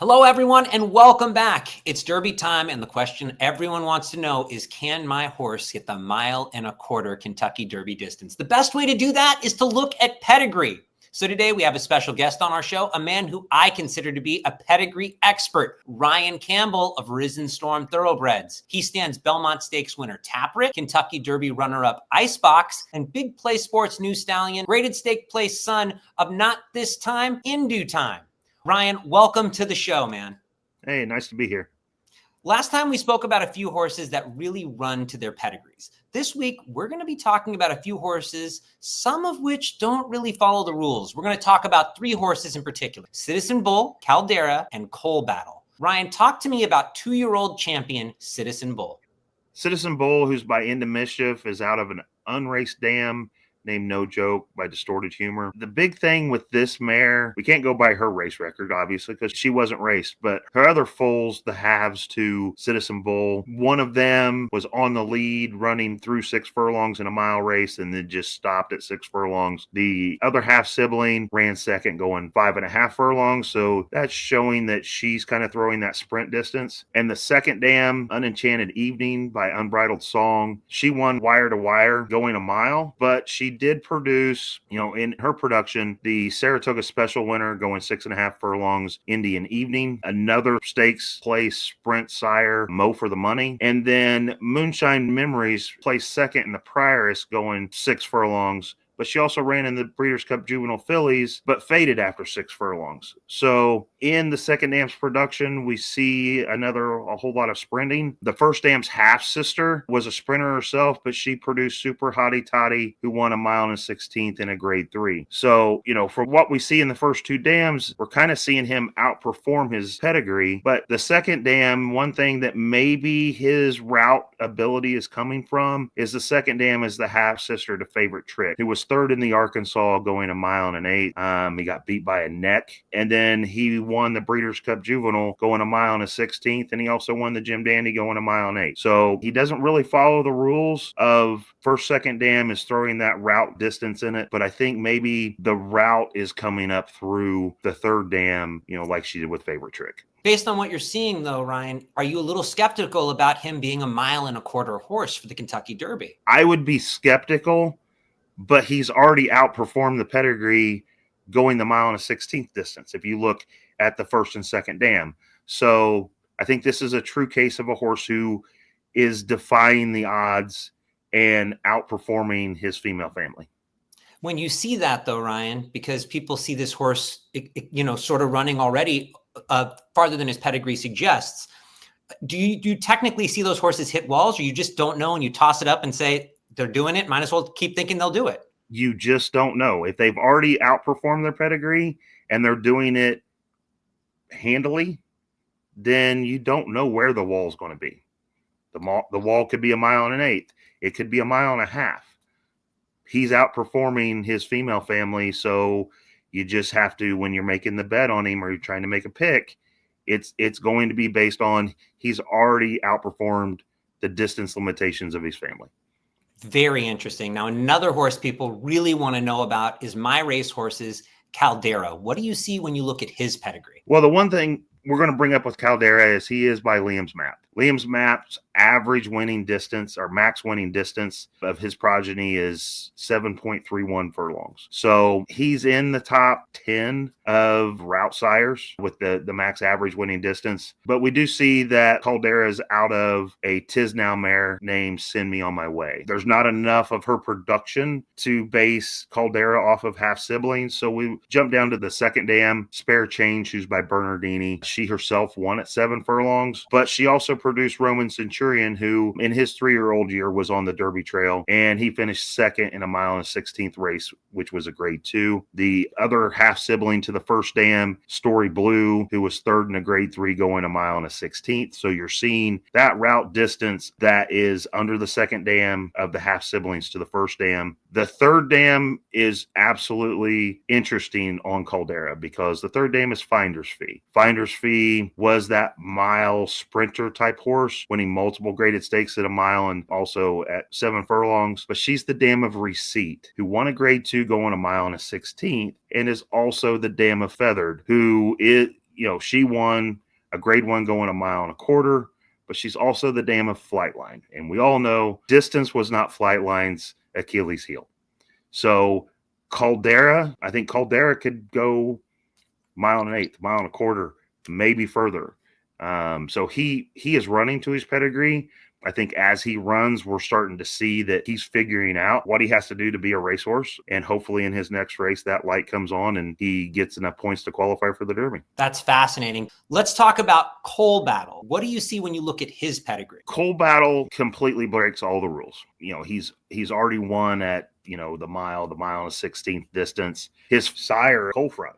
Hello, everyone, and welcome back. It's Derby time, and the question everyone wants to know is, can my horse get the 1.25 Kentucky Derby distance? The best way to do that is to look at Pedigree. So today we have a special guest on our show, a man who I consider to be a pedigree expert, Ryan Campbell of RisenStorm Thoroughbreds. He stands Belmont Stakes winner Taprit, Kentucky Derby runner-up Icebox, and Big Play Sports new stallion, graded stake place son of Not This Time, In Due Time. Ryan, welcome to the show, man. Hey, nice to be here. Last time we spoke about a few horses that really run to their pedigrees. This week, we're going to be talking about a few horses, some of which don't really follow the rules. We're going to talk about 3 horses in particular: Citizen Bull, Caldera, and Coal Battle. Ryan, talk to me about 2-year-old champion Citizen Bull. Citizen Bull, who's by Into Mischief, is out of an unraced dam named No Joke by Distorted Humor. The big thing with this mare, we can't go by her race record, obviously, because she wasn't raced, but her other foals, the halves to Citizen Bull, one of them was on the lead running through 6 furlongs in a mile race and then just stopped at 6 furlongs. The other half sibling ran second going 5.5 furlongs, so that's showing that she's kind of throwing that sprint distance. And the second dam, Unenchanted Evening by Unbridled Song, she won wire to wire going a mile, but she did produce, in her production, the Saratoga Special winner going 6.5 furlongs, Indian Evening, another stakes place sprint sire, Mo for the Money, and then Moonshine Memories placed second in the Prioress going 6 furlongs. But she also ran in the Breeders' Cup Juvenile Fillies, but faded after 6 furlongs. So in the second dam's production, we see a whole lot of sprinting. The first dam's half-sister was a sprinter herself, but she produced Super Hottie Toddy, who won 1.16 in a grade 3. So, from what we see in the first 2 dams, we're kind of seeing him outperform his pedigree. But the second dam, one thing that maybe his route ability is coming from is the second dam is the half-sister to Favorite Trick, who was third in the Arkansas going 1.08 miles. He got beat by a neck, and then he won the Breeders' Cup Juvenile going 1.16 miles, and he also won the Jim Dandy going 1.08 miles. So he doesn't really follow the rules of first, second dam is throwing that route distance in it, but I think maybe the route is coming up through the third dam, like she did with Favorite Trick. Based on what you're seeing, though, Ryan, are you a little skeptical about him being a 1.25 horse for the Kentucky Derby? I would be skeptical, but he's already outperformed the pedigree going the 1.16 distance if you look at the first and second dam. So I think this is a true case of a horse who is defying the odds and outperforming his female family. When you see that, though, Ryan, because people see this horse, sort of running already farther than his pedigree suggests, do you technically see those horses hit walls, or you just don't know and you toss it up and say, they're doing it, might as well keep thinking they'll do it? You just don't know. If they've already outperformed their pedigree and they're doing it handily, then you don't know where the wall's going to be. The wall could be 1.1 miles. It could be 1.5 miles. He's outperforming his female family, so you just have to, when you're making the bet on him or you're trying to make a pick, it's going to be based on he's already outperformed the distance limitations of his family. Very interesting. Now, another horse people really want to know about is my racehorse's Caldera. What do you see when you look at his pedigree? Well, the one thing we're going to bring up with Caldera is he is by Liam's Map. Liam's Map's average winning distance or max winning distance of his progeny is 7.31 furlongs. So he's in the top 10 of route sires with the max average winning distance. But we do see that Caldera is out of a Tisnow mare named Send Me On My Way. There's not enough of her production to base Caldera off of half siblings. So we jump down to the second dam, Spare Change, who's by Bernardini. She herself won at 7 furlongs, but she also produced Roman Centurion, who in his 3-year-old year was on the Derby Trail, and he finished second in a 1.16 mile race, which was a grade 2. The other half sibling to the first dam, Story Blue, who was third in a grade 3 going 1.16 mile. So you're seeing that route distance that is under the second dam of the half siblings to the first dam. The third dam is absolutely interesting on Caldera because the third dam is Finder's Fee. Finder's Fee was that mile sprinter type horse, winning multiple graded stakes at 1 mile and also at 7 furlongs. But she's the dam of Receipt, who won a grade 2 going 1.16 miles and is also the dam of Feathered, who is she won a grade 1 going a mile and a quarter, but she's also the dam of Flightline. And we all know distance was not Flightline's Achilles heel. So Caldera, I think Caldera could go mile and an eighth, mile and a quarter, maybe further. So he is running to his pedigree. I think as he runs, we're starting to see that he's figuring out what he has to do to be a racehorse. And hopefully in his next race, that light comes on and he gets enough points to qualify for the Derby. That's fascinating. Let's talk about Coal Battle. What do you see when you look at his pedigree? Coal Battle completely breaks all the rules. He's already won at, the mile and a 16th distance. His sire, Coal Front,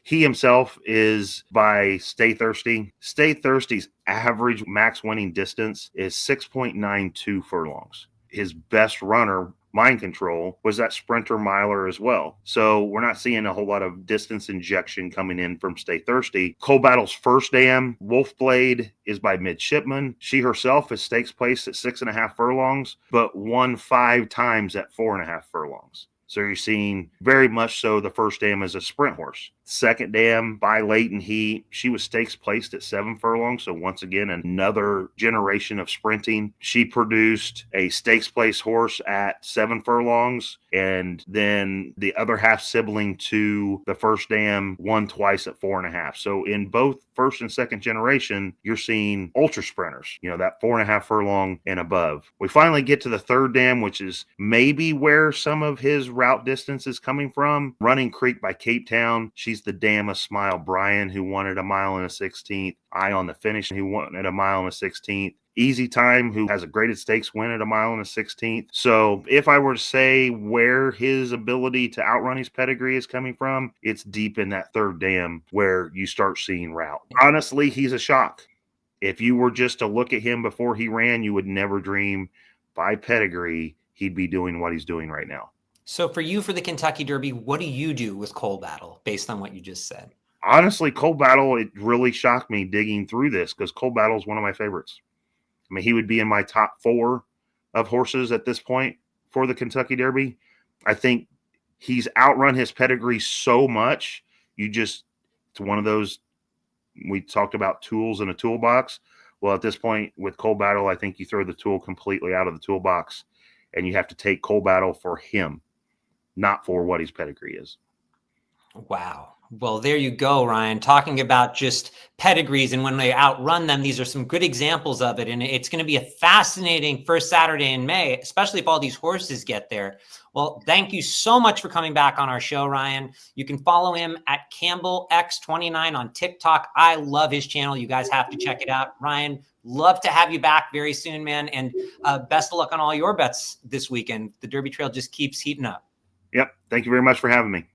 he himself is by Stay Thirsty. Stay Thirsty's average max winning distance is 6.92 furlongs. His best runner, Mind Control, was that sprinter miler as well. So we're not seeing a whole lot of distance injection coming in from Stay Thirsty. Coal Battle's first dam, Wolf Blade, is by Midshipman. She herself is stakes placed at 6.5 furlongs, but won 5 times at 4.5 furlongs. So you're seeing very much so the first dam as a sprint horse. Second dam by Leighton Heat, she was stakes placed at 7 furlongs. So once again, another generation of sprinting. She produced a stakes place horse at 7 furlongs. And then the other half sibling to the first dam won twice at 4.5. So in both first and second generation, you're seeing ultra sprinters, that 4.5 furlong and above. We finally get to the third dam, which is maybe where some of his route distance is coming from. Running Creek by Cape Town. She's the dam of Smile Brian, who won at a mile and a 16th. Eye on the Finish, who won at a mile and a 16th. Easy Time, who has a graded stakes win at a mile and a 16th. So if I were to say where his ability to outrun his pedigree is coming from, it's deep in that third dam where you start seeing route. Honestly, he's a shock. If you were just to look at him before he ran, you would never dream by pedigree he'd be doing what he's doing right now. So for you, for the Kentucky Derby, what do you do with Coal Battle based on what you just said? Honestly, Coal Battle, it really shocked me digging through this because Coal Battle is one of my favorites. I mean, he would be in my top 4 of horses at this point for the Kentucky Derby. I think he's outrun his pedigree so much. It's one of those, we talked about tools in a toolbox. Well, at this point with Coal Battle, I think you throw the tool completely out of the toolbox and you have to take Coal Battle for him, not for what his pedigree is. Wow. Well, there you go, Ryan, talking about just pedigrees and when they outrun them. These are some good examples of it. And it's going to be a fascinating first Saturday in May, especially if all these horses get there. Well, thank you so much for coming back on our show, Ryan. You can follow him at Campbell X29 on TikTok. I love his channel. You guys have to check it out. Ryan, love to have you back very soon, man. And best of luck on all your bets this weekend. The Derby Trail just keeps heating up. Yep. Thank you very much for having me.